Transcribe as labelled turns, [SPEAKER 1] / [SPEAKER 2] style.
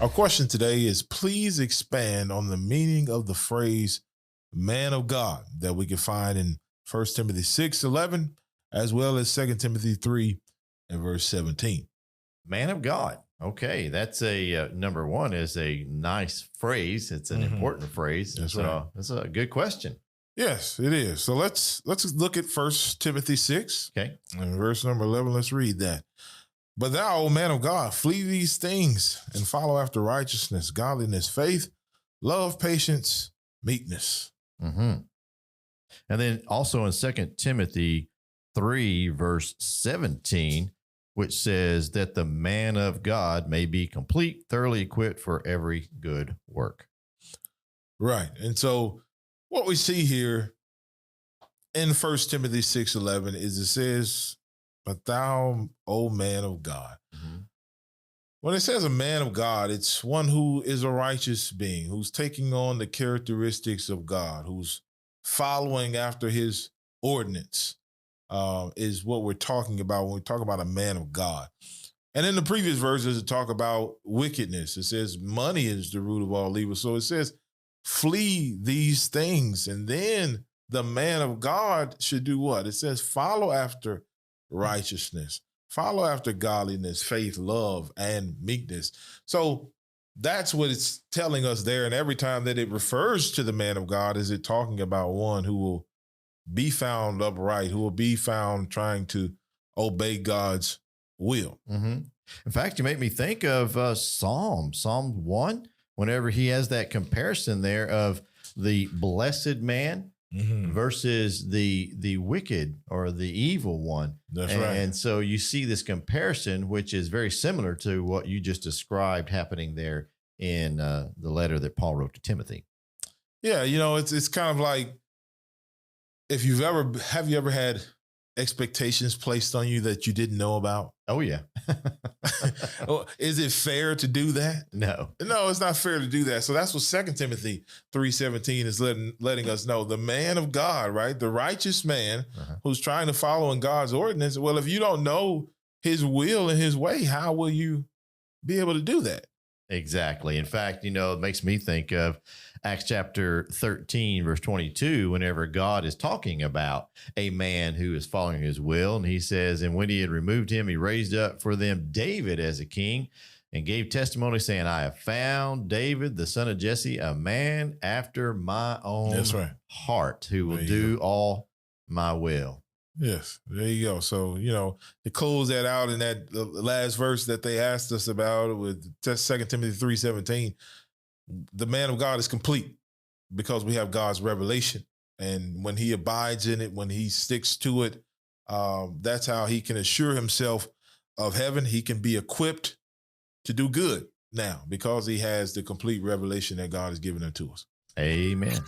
[SPEAKER 1] Our question today is please expand on the meaning of the phrase man of God that we can find in 1 Timothy 6:11 as well as 2 Timothy 3 and verse 17.
[SPEAKER 2] Man of God. Okay, that's a number one is a nice phrase. It's an important phrase.
[SPEAKER 1] That's
[SPEAKER 2] so
[SPEAKER 1] right.
[SPEAKER 2] That's a good question.
[SPEAKER 1] Yes, it is. So let's look at 1 Timothy 6
[SPEAKER 2] Okay.
[SPEAKER 1] and verse number 11. Let's read that. But thou, O man of God, flee these things and follow after righteousness, godliness, faith, love, patience, meekness.
[SPEAKER 2] And then also in 2 Timothy 3, verse 17, which says that the man of God may be complete, thoroughly equipped for every good work.
[SPEAKER 1] Right. And so what we see here in 1 Timothy 6:11 is it says, but thou, O man of God. When it says a man of God, it's one who is a righteous being, who's taking on the characteristics of God, who's following after his ordinance, is what we're talking about when we talk about a man of God. And in the previous verses, it talk about wickedness. It says money is the root of all evil. So it says flee these things. And then the man of God should do what? It says follow after righteousness, follow after godliness, faith, love, and meekness. So that's what it's telling us there. And every time that it refers to the man of God, is it talking about one who will be found upright, who will be found trying to obey God's will.
[SPEAKER 2] In fact, you make me think of Psalm 1, whenever he has that comparison there of the blessed man versus the wicked or the evil one.
[SPEAKER 1] That's right.
[SPEAKER 2] And so you see this comparison, which is very similar to what you just described happening there in the letter that Paul wrote to Timothy.
[SPEAKER 1] Yeah, it's kind of like have you ever had expectations placed on you that you didn't know about?
[SPEAKER 2] Oh, yeah.
[SPEAKER 1] Is it fair to do that?
[SPEAKER 2] No,
[SPEAKER 1] it's not fair to do that. So that's what 2 Timothy 3:17 is letting us know. The man of God, right? The righteous man who's trying to follow in God's ordinance. Well, if you don't know his will and his way, how will you be able to do that?
[SPEAKER 2] Exactly. In fact, it makes me think of Acts chapter 13, verse 22, whenever God is talking about a man who is following his will. And he says, and when he had removed him, he raised up for them David as a king and gave testimony saying, I have found David, the son of Jesse, a man after my own heart who will do all my will.
[SPEAKER 1] Yes, there you go. So, to close that out in that the last verse that they asked us about with 2 Timothy 3:17, the man of God is complete because we have God's revelation. And when he abides in it, when he sticks to it, that's how he can assure himself of heaven. He can be equipped to do good now because he has the complete revelation that God has given unto us.
[SPEAKER 2] Amen.